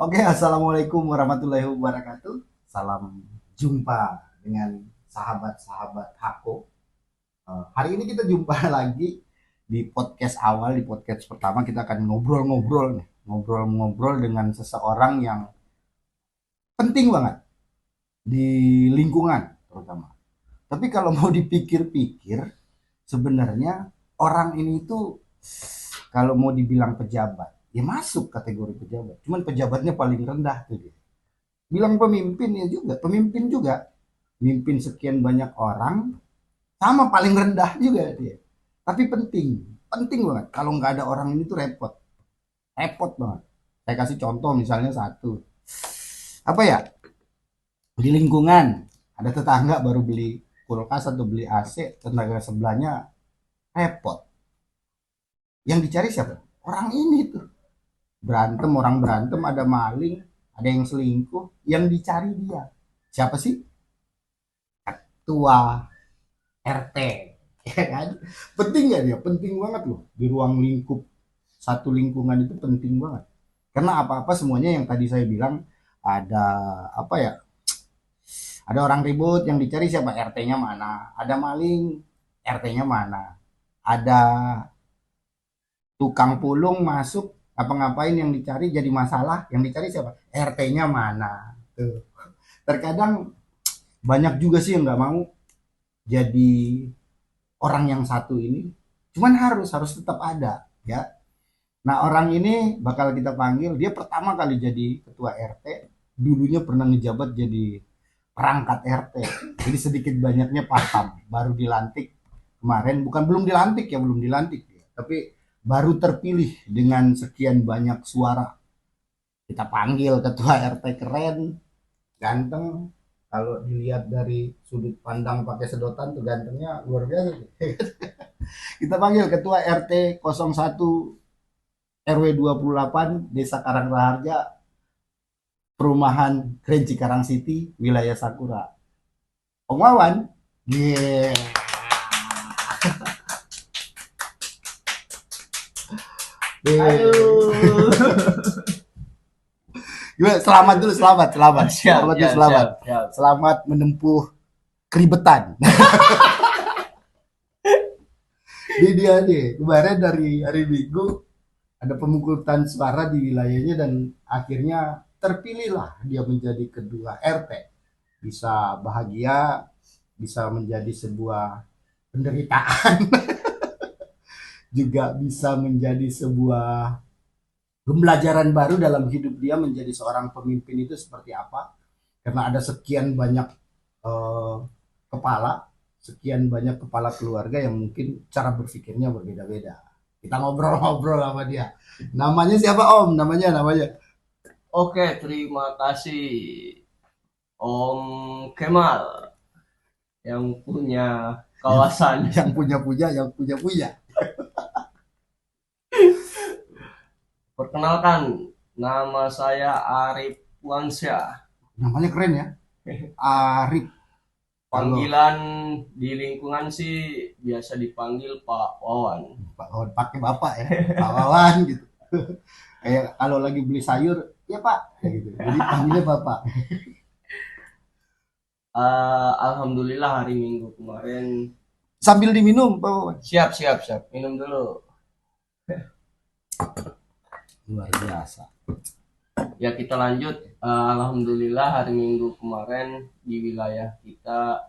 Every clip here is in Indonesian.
Oke, assalamualaikum warahmatullahi wabarakatuh. Salam jumpa dengan sahabat-sahabat Hako. Hari ini kita jumpa lagi di podcast awal, di podcast pertama kita akan ngobrol-ngobrol nih, ngobrol-ngobrol dengan seseorang yang penting banget di lingkungan terutama. Tapi kalau mau dipikir-pikir, sebenarnya orang ini tuh kalau mau dibilang pejabat, ya masuk kategori pejabat. Cuman pejabatnya paling rendah tuh dia. Bilang pemimpin ya juga, pemimpin juga. Mimpin sekian banyak orang, sama paling rendah juga dia. Tapi penting, penting banget. Kalau nggak ada orang ini tuh repot, repot banget. Saya kasih contoh misalnya satu, apa ya, di lingkungan ada tetangga baru beli kulkas atau beli AC, tetangga sebelahnya repot. Yang dicari siapa? Orang ini tuh. Berantem, orang berantem, ada maling, ada yang selingkuh, yang dicari dia. Siapa sih? Tua RT, ya kan? Penting nggak dia? Penting banget loh di ruang lingkup satu lingkungan itu penting banget. Karena apa-apa semuanya yang tadi saya bilang ada apa ya? Ada orang ribut yang dicari siapa? RT-nya mana? Ada maling, RT-nya mana? Ada tukang pulung masuk apa ngapain yang dicari jadi masalah, yang dicari siapa? RT-nya mana? Tuh. Terkadang banyak juga sih yang nggak mau jadi orang yang satu ini, cuman harus tetap ada ya. Nah, orang ini bakal kita panggil, dia pertama kali jadi ketua RT, dulunya pernah ngejabat jadi perangkat RT, jadi sedikit banyaknya paham, baru dilantik kemarin, bukan belum dilantik ya, belum dilantik ya, tapi baru terpilih dengan sekian banyak suara. Kita panggil ketua RT, keren, ganteng, kalau dilihat dari sudut pandang pakai sedotan tuh gantengnya luar biasa. Kita panggil ketua RT 01 RW 28 Desa Karangraharja, Perumahan Keren Cikarang City, Wilayah Sakura. Om Wawan. Yeah. Aduh. Gimana? Selamat dulu, selamat, selamat. Siap, Selamat dulu, siap, selamat. siap, siap. Selamat menempuh keribetan. Ini dia nih, kemarin dari hari Minggu ada pemungutan suara di wilayahnya dan akhirnya terpilihlah dia menjadi kedua RT. Bisa bahagia, bisa menjadi sebuah penderitaan, juga bisa menjadi sebuah pembelajaran baru dalam hidup dia menjadi seorang pemimpin itu seperti apa. Karena ada sekian banyak eh, kepala, sekian banyak kepala keluarga yang mungkin cara berpikirnya berbeda-beda. Kita ngobrol-ngobrol sama dia. Namanya siapa Om? Namanya. Oke, terima kasih Om Kemal yang punya Yang, kawasan. yang punya. Perkenalkan, nama saya Arif Wansyah. Namanya keren ya. Arif. Kalau Panggilan di lingkungan sih biasa dipanggil Pak Wawan. Pak Wawan pakai bapak ya, Pak Wawan gitu. Kayak kalau lagi beli sayur, ya Pak, kayak gitu. Jadi panggilnya bapak. Alhamdulillah hari Minggu kemarin. Sambil diminum, Pak Wawan. Siap, siap, siap. Minum dulu. Luar biasa. Ya kita lanjut. Alhamdulillah hari Minggu kemarin di wilayah kita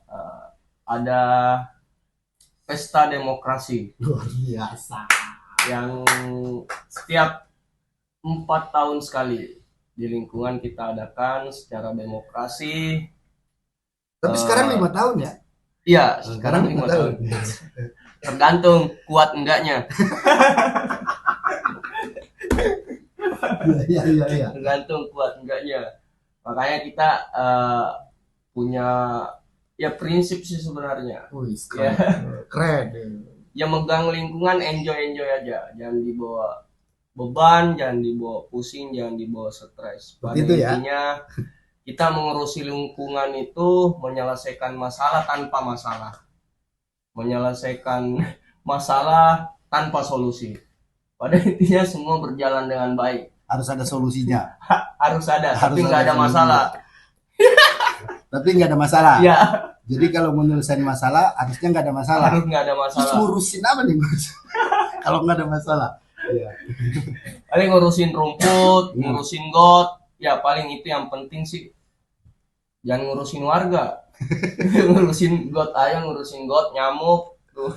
ada pesta demokrasi Luar biasa. yang setiap 4 tahun sekali di lingkungan kita adakan secara demokrasi. Tapi sekarang 5 tahun ya? Iya, sekarang 5 tahun. Tergantung kuat enggaknya. Iya. Tergantung kuat enggaknya. Makanya kita punya ya prinsip sih sebenarnya. Wih, Ya, keren. yang megang lingkungan enjoy aja, jangan dibawa beban, jangan dibawa pusing, jangan dibawa stres. Pada Begitu ya? intinya kita mengurusi lingkungan itu menyelesaikan masalah tanpa masalah, menyelesaikan masalah tanpa solusi. Pada intinya semua berjalan dengan baik. Harus ada solusinya. harus ada, Harus tapi nggak ada ada masalah. Tapi nggak ada masalah. Iya, Jadi kalau menyelesaikan masalah harusnya nggak ada masalah. harus nggak ada Terus masalah. ngurusin apa nih ngurusin? Kalau nggak ada masalah. Iya. Paling ngurusin rumput, ngurusin got, ya paling itu yang penting sih. Jangan ngurusin warga. Ngurusin got ayam, ngurusin got nyamuk. Tuh.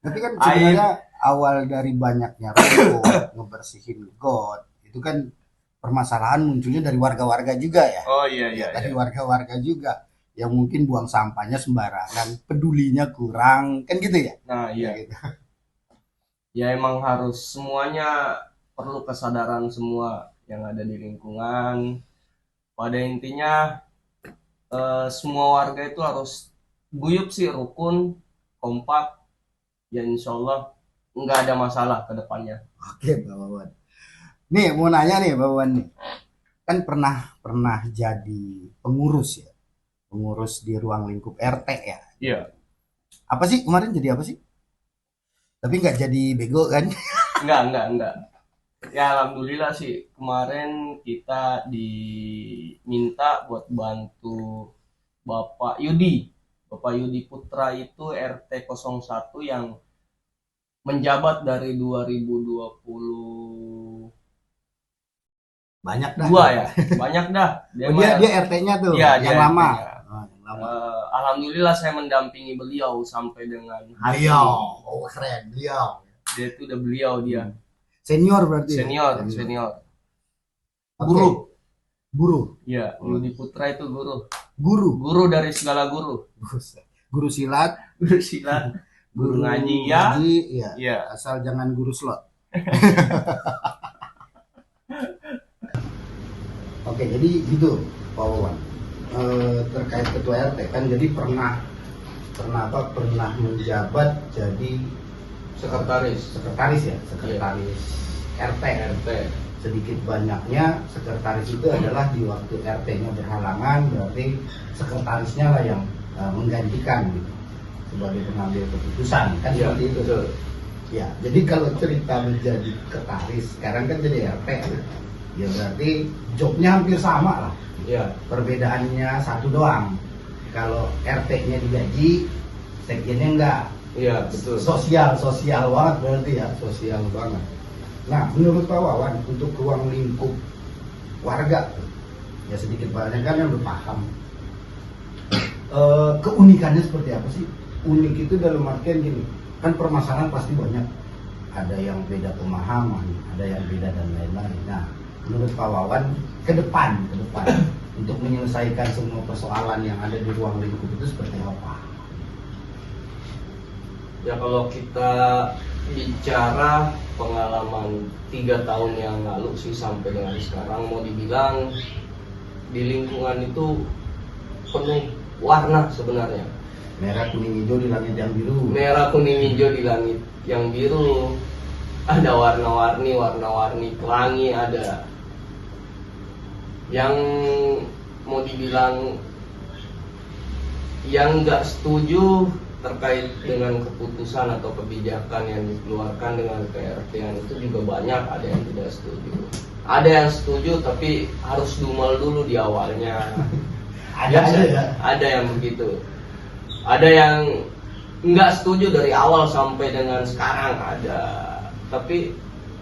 Tapi kan sebenarnya awal dari banyaknya rumput, ngebersihin got, itu kan permasalahan munculnya dari warga-warga juga ya. Oh iya iya. Dari warga-warga juga yang mungkin buang sampahnya sembarangan, pedulinya kurang, kan gitu ya? Nah iya. Gitu. Ya emang harus semuanya perlu kesadaran semua yang ada di lingkungan. Pada intinya semua warga itu harus guyup sih, rukun, kompak. Ya insya Allah nggak ada masalah ke depannya. Oke, Pak Wawan. Nih mau nanya nih, Pak Wawan nih. Kan pernah jadi pengurus ya, pengurus di ruang lingkup RT ya. Iya. Apa sih kemarin jadi apa sih? Tapi nggak jadi bego kan? Enggak. Ya alhamdulillah sih kemarin kita diminta buat bantu Bapak Yudi. Bapak Yudi Putra itu RT 01 yang menjabat dari 2022 Banyak dah. ya. Banyak dah. Dia RT-nya tuh, Iya, yang dia lama. RT-nya. Yang lama. Alhamdulillah saya mendampingi beliau sampai dengan hari Beliau, ini. oh keren, beliau. Dia itu udah beliau dia. Senior berarti. Senior. Oke. Guru. Iya, Yudi Putra itu guru. Guru. Guru dari segala guru. Guru silat, Guru silat, guru ngaji ya. ngaji, iya. Iya. Asal jangan guru slot. Oke, jadi gitu Pak Wawan. Terkait ketua RT kan jadi pernah menjabat jadi Sekretaris sekretaris RT. Sedikit banyaknya sekretaris itu adalah di waktu RT-nya berhalangan, berarti sekretarisnya lah yang menggantikan gitu sebagai pengambil keputusan kan Iya, seperti itu. betul. Ya, jadi kalau cerita menjadi sekretaris sekarang kan jadi RT, ya berarti jobnya hampir sama lah. Iya. Perbedaannya satu doang. Kalau RT-nya digaji, sekjennya enggak. Iya, betul. Sosial banget berarti ya, sosial banget. Nah, menurut Pak Wawan untuk ruang lingkup warga, ya sedikit banyak kan yang berpaham. Keunikannya seperti apa sih? Unik itu dalam artian gini, kan permasalahan pasti banyak. Ada yang beda pemahaman, ada yang beda dan lain-lain. Nah, menurut Pak Wawan ke depan untuk menyelesaikan semua persoalan yang ada di ruang lingkup itu seperti apa? Ya kalau kita bicara pengalaman 3 tahun yang lalu sih sampai dengan sekarang, mau dibilang di lingkungan itu penuh warna sebenarnya. Merah, kuning, hijau di langit yang biru. Merah, kuning, hijau di langit yang biru. Ada warna-warni pelangi, ada yang mau dibilang yang nggak setuju terkait dengan keputusan atau kebijakan yang dikeluarkan dengan PRT-an itu juga banyak. Ada yang tidak setuju, ada yang setuju tapi harus dumel dulu di awalnya. Ada yang begitu, ada yang nggak setuju dari awal sampai dengan sekarang ada. Tapi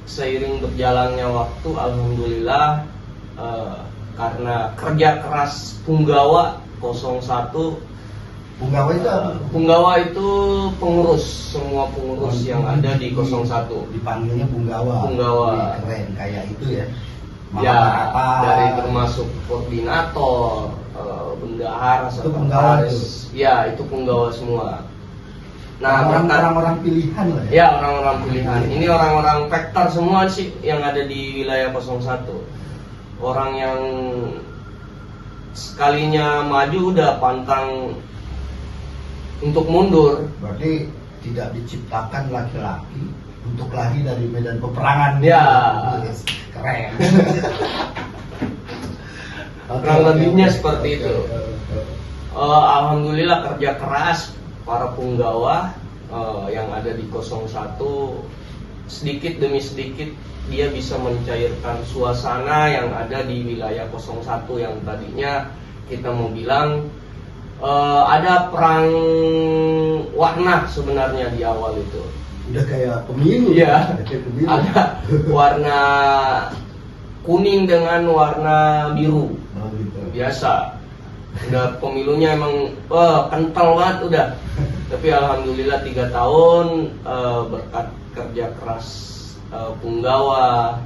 seiring berjalannya waktu, alhamdulillah karena kerja keras Punggawa 01. Punggawa itu apa? Punggawa itu pengurus, semua pengurus yang ada di 01. Dipanggilnya Punggawa. Punggawa. Keren kayak itu ya. Ya, Mahabharata. dari termasuk koordinator, bendahara, Itu Punggawa sekretaris. Ya, itu Punggawa semua. Nah, orang-orang pilihan lah ya. Ya, orang-orang pilihan. Ini orang-orang vektor semua sih yang ada di wilayah 01. Orang yang sekalinya maju udah pantang untuk mundur. Berarti tidak diciptakan laki-laki untuk lari dari medan peperangan. Ya. Yes, keren. Kurang lebihnya seperti itu. Alhamdulillah kerja keras para punggawa yang ada di 01 sedikit demi sedikit dia bisa mencairkan suasana yang ada di wilayah 01 yang tadinya kita mau bilang ada perang warna sebenarnya di awal itu. Udah kayak pemilu. Iya. Kayak pemilu. Ada warna kuning dengan warna biru. Oh, gitu. Biasa. Udah pemilunya emang kental banget udah. Tapi alhamdulillah 3 tahun berkat kerja keras Punggawa,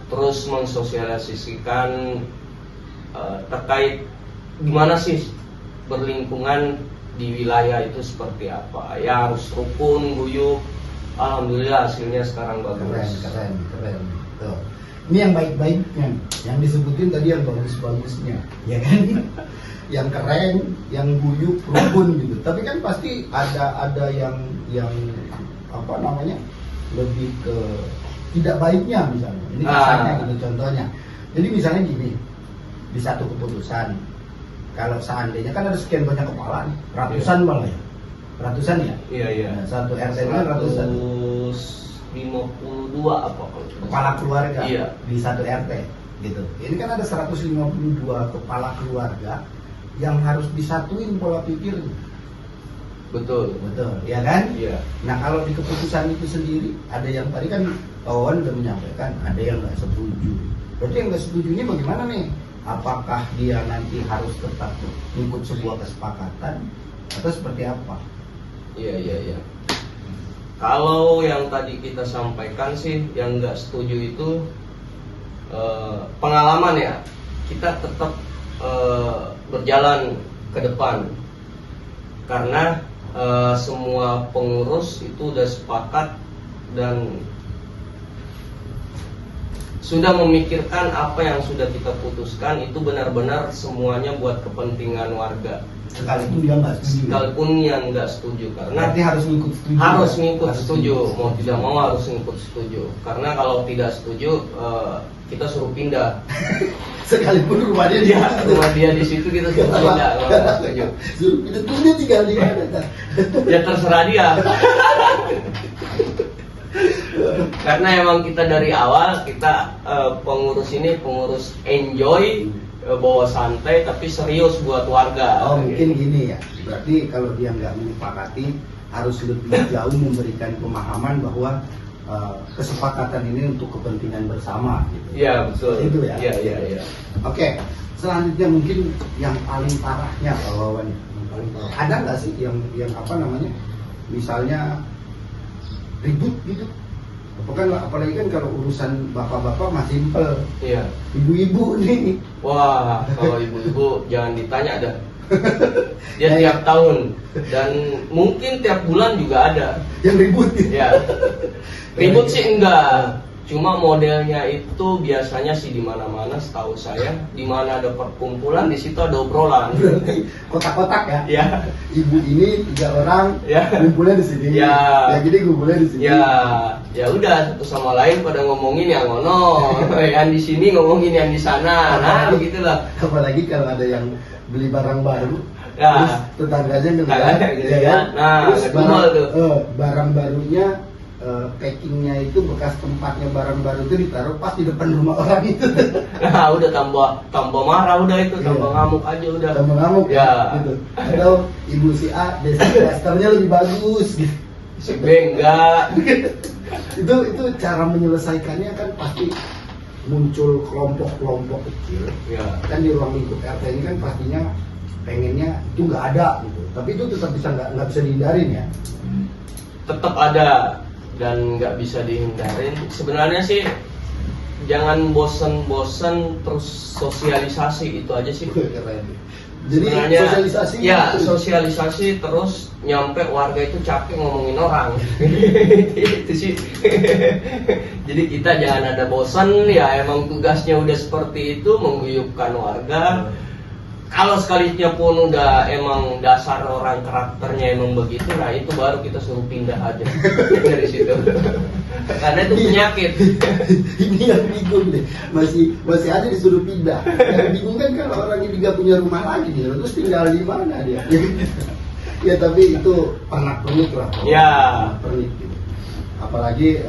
terus mensosialisasikan terkait gimana sih berlingkungan di wilayah itu seperti apa. Ya harus rukun, guyup. Alhamdulillah hasilnya sekarang bagus. Keren. Tuh. Ini yang baik-baiknya, yang disebutin tadi yang bagus-bagusnya, ya kan? Yang keren, yang guyup, rukun gitu. Tapi kan pasti ada yang apa namanya, lebih ke tidak baiknya misalnya. Ini kasarnya gitu contohnya. Jadi misalnya gini, di satu keputusan, kalau seandainya kan ada sekian banyak kepala nih, ratusan malah ya, ratusan ya. Iya. Nah, satu RT kan ratusan. 152 apa kalau Kepala keluarga di satu RT gitu. Ini kan ada 152 kepala keluarga yang harus disatuin pola pikirnya. Betul, ya kan? Iya. Nah kalau di keputusan itu sendiri ada yang tadi kan kawan udah menyampaikan ada yang nggak setuju. Berarti yang nggak setuju ini bagaimana nih? Apakah dia nanti harus tetap ikut sebuah kesepakatan atau seperti apa? Iya. Kalau yang tadi kita sampaikan sih, yang nggak setuju itu pengalaman ya, kita tetap berjalan ke depan karena semua pengurus itu udah sepakat dan sudah memikirkan apa yang sudah kita putuskan itu benar-benar semuanya buat kepentingan warga. Sekalipun dia nggak setuju. Sekalipun yang nggak setuju, karena berarti harus ngikut setuju. Harus ngikut setuju, mau tidak mau harus ngikut setuju. Karena kalau tidak setuju, kita suruh pindah. Sekalipun rumah dia di situ kita suruh pindah kalau nggak setuju. Suruh pindah tuh dia tinggal di mana? Ya terserah dia. Karena emang kita dari awal kita pengurus ini pengurus enjoy, bawa santai tapi serius buat warga. Oh mungkin gini ya, berarti kalau dia nggak menyepakati harus lebih jauh memberikan pemahaman bahwa kesepakatan ini untuk kepentingan bersama gitu. Iya betul. Itu ya. Iya. Oke, selanjutnya mungkin yang paling parahnya Pak Wawan, ada nggak sih yang apa namanya, misalnya ribut gitu? Apalagi kan kalau urusan bapak-bapak masih simpel. Iya. Ibu-ibu nih. Wah, kalau ibu-ibu jangan ditanya dah. Dia tiap tahun dan mungkin tiap bulan juga ada yang ribut. Ya. Ribut sih enggak. Cuma modelnya itu biasanya sih di mana-mana setahu saya, di mana ada perkumpulan di situ ada obrolan. Berarti kotak-kotak ya? Ya. Ibu ini 3 orang, ya. Ngumpulnya di sini. Ya. Ya jadi ngumpulnya di sini. Ya udah satu sama lain pada ngomongin yang ngono, yang di sini ngomongin yang di sana. Nah, begitulah. Apalagi kalau ada yang beli barang baru, ya. Terus tetangganya ngeliat, ya kan? Nah, terus barang barunya packingnya itu bekas tempatnya barang baru itu ditaruh pas di depan rumah orang itu. Nah udah tambah marah udah itu, tambah ngamuk aja udah. Tambah ngamuk ya. Gitu. Atau ibu si A dasternya lebih bagus gitu. Si B enggak. itu cara menyelesaikannya kan pasti muncul kelompok-kelompok kecil. Ya. Kan di ruang lingkup RT ini kan pastinya pengennya itu nggak ada gitu. Tapi itu tetap nggak bisa dihindarin ya. Tetap ada dan nggak bisa dihindarin. Sebenarnya sih jangan bosen-bosen terus sosialisasi, itu aja sih. Jadi sebenarnya, sosialisasi ya sosialisasi terus nyampe warga itu capek ngomongin orang. Itu sih. Jadi kita jangan ada bosan ya, emang tugasnya udah seperti itu, mengguyupkan warga. Kalau sekalinya pun udah emang dasar orang karakternya emang begitu, nah itu baru kita suruh pindah aja dari situ. Karena itu penyakit. Ini yang bingung deh, masih ada disuruh pindah. Yang bingung kan kalau orang ini nggak punya rumah lagi dia, terus tinggal di mana dia? Ya tapi itu pernak-pernik lah. Ya. Pernik gitu. Apalagi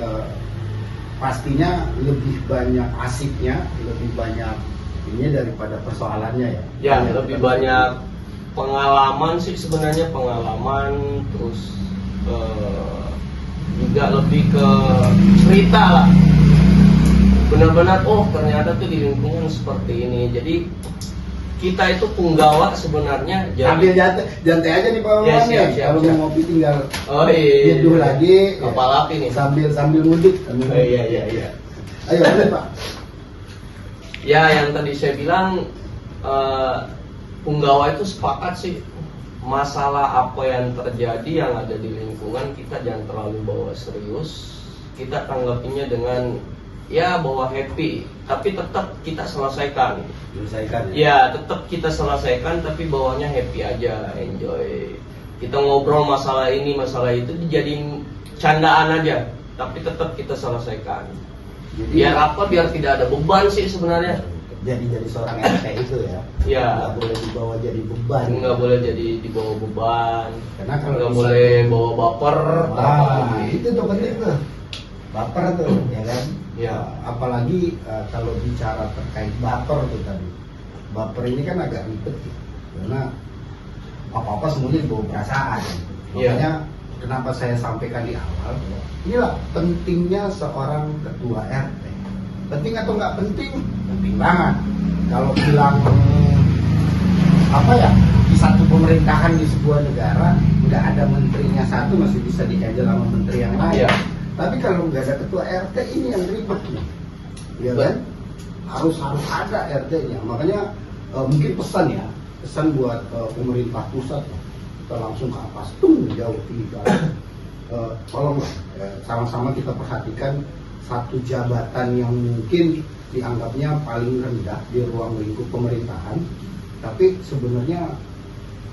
pastinya lebih banyak asiknya, lebih banyak ini daripada persoalannya ya. Ya, lebih banyak pengalaman sih sebenarnya, pengalaman, terus juga lebih ke cerita lah. Benar-benar oh ternyata tuh di lingkungan seperti ini. Jadi kita itu punggawa sebenarnya. Ambil jantai aja nih Pak Wawan ya. Kalau mau ngopi tinggal nyeduh lagi. Apalagi nih sambil mudik. Iya. Ayo lanjut Pak. Ya yang tadi saya bilang punggawa itu sepakat sih, masalah apa yang terjadi yang ada di lingkungan kita jangan terlalu bawa serius. Kita tanggapinya dengan ya bawa happy, tapi tetap kita selesaikan ya, tetap kita selesaikan, tapi bawanya happy aja, enjoy. Kita ngobrol masalah ini masalah itu dijadiin candaan aja, tapi tetap kita selesaikan. Jadi, biar apa, biar tidak ada beban sih sebenarnya. Jadi seorang RT itu ya nggak boleh dibawa jadi beban, nggak boleh jadi dibawa beban, karena kalau nggak boleh bawa baper. Itu tuh penting tuh, baper tuh ya kan ya. Apalagi kalau bicara terkait baper tuh tadi, baper ini kan agak ribet gitu. Karena apa-apa semuanya dibawa perasaan gitu. Makanya kenapa saya sampaikan di awal, inilah pentingnya seorang ketua RT. Penting atau nggak penting? Penting banget. Kalau bilang apa ya, di satu pemerintahan di sebuah negara nggak ada menterinya satu masih bisa dikaji sama menteri yang lain. Tapi kalau nggak ada ketua RT, ini yang ribet nih, ya kan? Harus ada RT-nya. Makanya mungkin pesan buat pemerintah pusat, kita langsung ke atas, jauh tinggal. Tolonglah sama-sama kita perhatikan satu jabatan yang mungkin dianggapnya paling rendah di ruang lingkup pemerintahan, tapi sebenarnya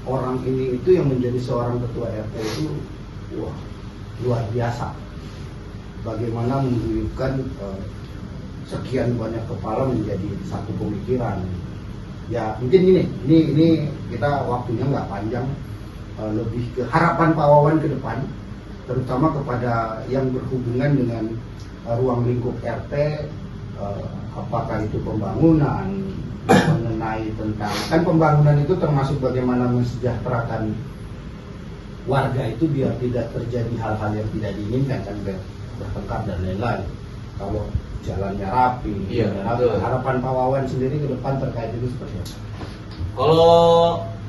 orang ini itu yang menjadi seorang ketua RT itu wah luar biasa. Bagaimana mengguyupkan sekian banyak kepala menjadi satu pemikiran. Ya mungkin ini kita waktunya nggak panjang, lebih ke harapan Pak Wawan ke depan, terutama kepada yang berhubungan dengan ruang lingkup RT, apakah itu pembangunan, mengenai tentang kan pembangunan itu termasuk bagaimana mensejahterakan warga itu biar tidak terjadi hal-hal yang tidak diinginkan, kan bertengkar dan lain-lain. Kalau jalannya rapi, harapan Pak Wawan sendiri ke depan terkait itu seperti apa? Kalau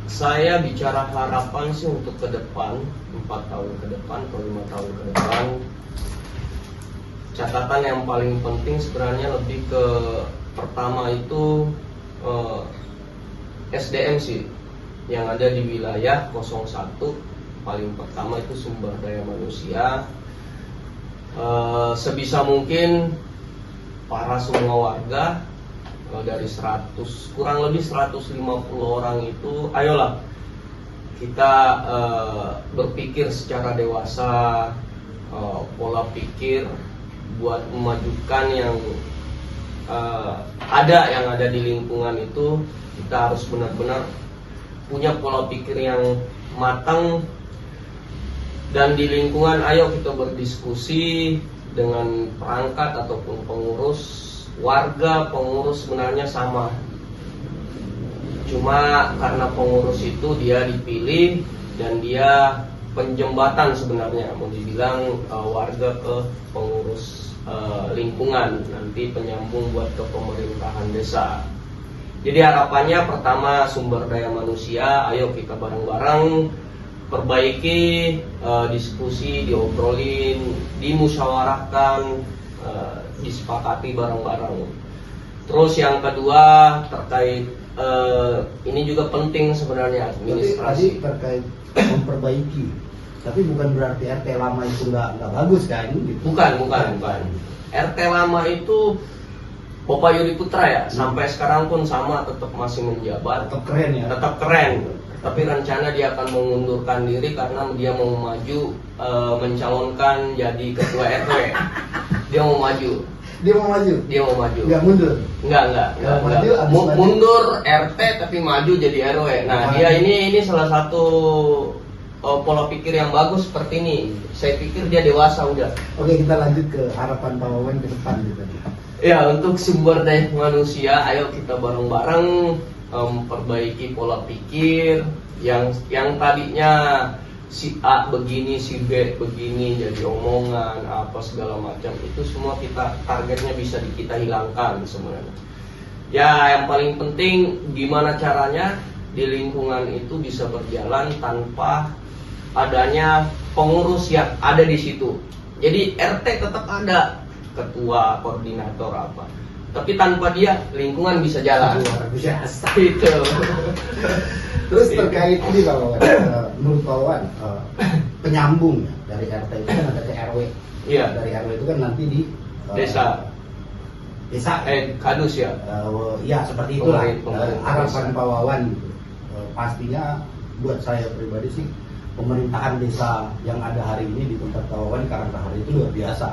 saya bicara harapan sih untuk ke depan, 4 tahun ke depan atau 5 tahun ke depan, catatan yang paling penting sebenarnya lebih ke pertama itu SDM sih yang ada di wilayah 01. Paling pertama itu sumber daya manusia. Sebisa mungkin para semua warga dari 100 kurang lebih 150 orang itu, ayolah kita berpikir secara dewasa, pola pikir buat memajukan yang ada di lingkungan itu. Kita harus benar-benar punya pola pikir yang matang, dan di lingkungan ayo kita berdiskusi dengan perangkat ataupun pengurus. Warga pengurus sebenarnya sama, cuma karena pengurus itu dia dipilih dan dia penjembatan sebenarnya, mau dibilang warga ke pengurus lingkungan, nanti penyambung buat ke pemerintahan desa. Jadi harapannya pertama sumber daya manusia, ayo kita bareng-bareng perbaiki, diskusi, diobrolin, dimusyawarahkan, disepakati bareng-bareng. Terus yang kedua terkait ini juga penting sebenarnya, administrasi. Tadi terkait memperbaiki, tapi bukan berarti RT lama itu nggak bagus kan? Gitu. Bukan. RT lama itu Bapak Yudi Putra ya, sampai sekarang pun sama, tetap masih menjabat. Tetap keren ya? Tetap keren. Tapi rencana dia akan mengundurkan diri karena dia mau maju mencalonkan jadi ketua RW. Dia mau maju. Nggak mundur? Nggak. Mundur RT tapi maju jadi RW. Nah, dia ini salah satu pola pikir yang bagus seperti ini. Saya pikir dia dewasa udah. Oke, kita lanjut ke harapan Pak Wawan ke depan gitu. Ya, untuk sumber daya manusia, ayo kita bareng-bareng perbaiki pola pikir yang tadinya si A begini, si B begini, jadi omongan apa segala macam, itu semua kita targetnya bisa kita hilangkan sebenarnya. Ya, yang paling penting gimana caranya di lingkungan itu bisa berjalan tanpa adanya pengurus yang ada di situ. Jadi RT tetap ada ketua, koordinator apa, tapi tanpa dia lingkungan bisa jalan. Luar biasa. Itu. Terus terkait ini Pak Wawan, menurut Pak Wawan, penyambung ya, dari RT itu kan ada ke RW. Iya. Dari RW itu kan nanti di Desa. Kadus ya. Ya seperti itulah. Pemerintah Harapan desa. Pak Wawan gitu. Pastinya buat saya pribadi sih, pemerintahan desa yang ada hari ini di tempat Pak Wawan karena hari itu luar biasa.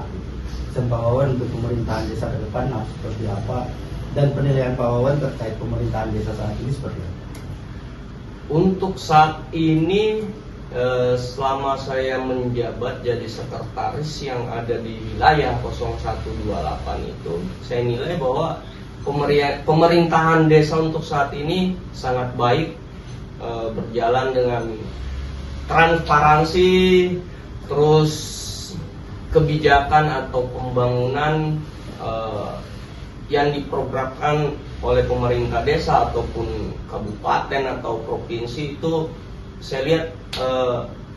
Dan Pak Wawan untuk pemerintahan desa ke depan harus seperti apa, dan penilaian Pak Wawan terkait pemerintahan desa saat ini seperti apa? Untuk saat ini selama saya menjabat jadi sekretaris yang ada di wilayah 0128 itu, saya nilai bahwa pemerintahan desa untuk saat ini sangat baik, berjalan dengan transparansi, terus kebijakan atau pembangunan yang diprogramkan oleh pemerintah desa ataupun kabupaten atau provinsi itu saya lihat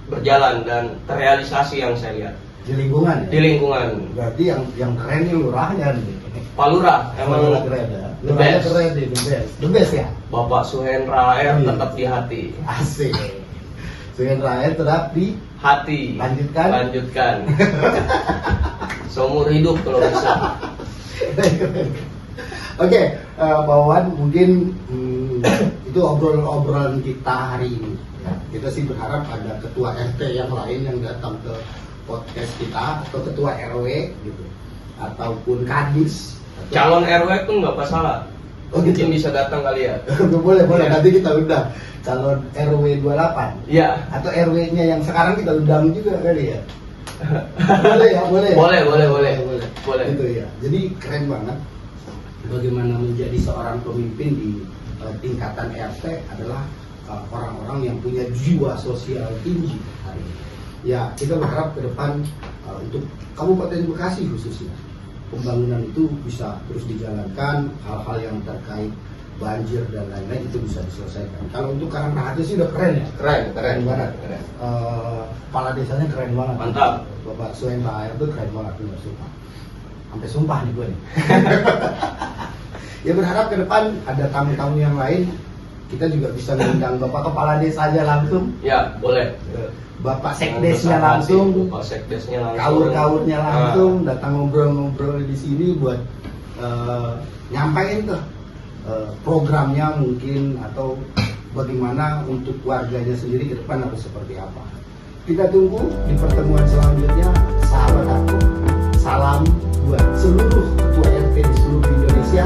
berjalan dan terrealisasi yang saya lihat Di lingkungan ya? di lingkungan. Berarti yang keren ini lurahnya nih. Pak Lurah emang Lurah keren ya? the Lurahnya best. keren nih, the best. The best ya? Bapak Suhendra Iya. tetap di hati. Asik. Dengan rakyat tetap di Hati. Lanjutkan. Seumur hidup kalau bisa. Oke, Pak Wawan, mungkin itu obrolan kita hari ini. Ya, kita sih berharap ada ketua RT yang lain yang datang ke podcast kita, atau ketua RW gitu, ataupun kadis. Calon RW pun nggak masalah. Oh, gitu? Mungkin bisa datang kali ya. boleh, Iya. nanti kita undang calon RW 28 Iya. atau RW-nya yang sekarang kita undang juga kali ya. Boleh ya, boleh. Ya? Boleh. Gitu ya. Jadi keren banget bagaimana menjadi seorang pemimpin di tingkatan RT adalah orang-orang yang punya jiwa sosial tinggi hari ini. Ya, kita berharap ke depan untuk Kabupaten Bekasi khususnya pembangunan itu bisa terus dijalankan, hal-hal yang terkait banjir dan lain-lain itu bisa diselesaikan. Kalau untuk Karangraharja sih udah keren ya. Keren banget. keren. Kepala desanya keren banget. Mantap. Bapak Suhendra itu keren banget, benar, sumpah. Sampai sumpah nih gue nih. Ya berharap ke depan ada tamu-tamu yang lain, kita juga bisa mengundang Bapak Kepala Desanya langsung, Ya, boleh. Bapak Sekdesnya langsung, Bapak Sekdesnya langsung. kaur-kaurnya langsung, datang ngobrol-ngobrol di sini buat nyampein tuh programnya mungkin, atau bagaimana untuk warganya sendiri ke depan harus seperti apa. Kita tunggu di pertemuan selanjutnya, sahabat aku. Salam buat seluruh ketua RT di seluruh Indonesia.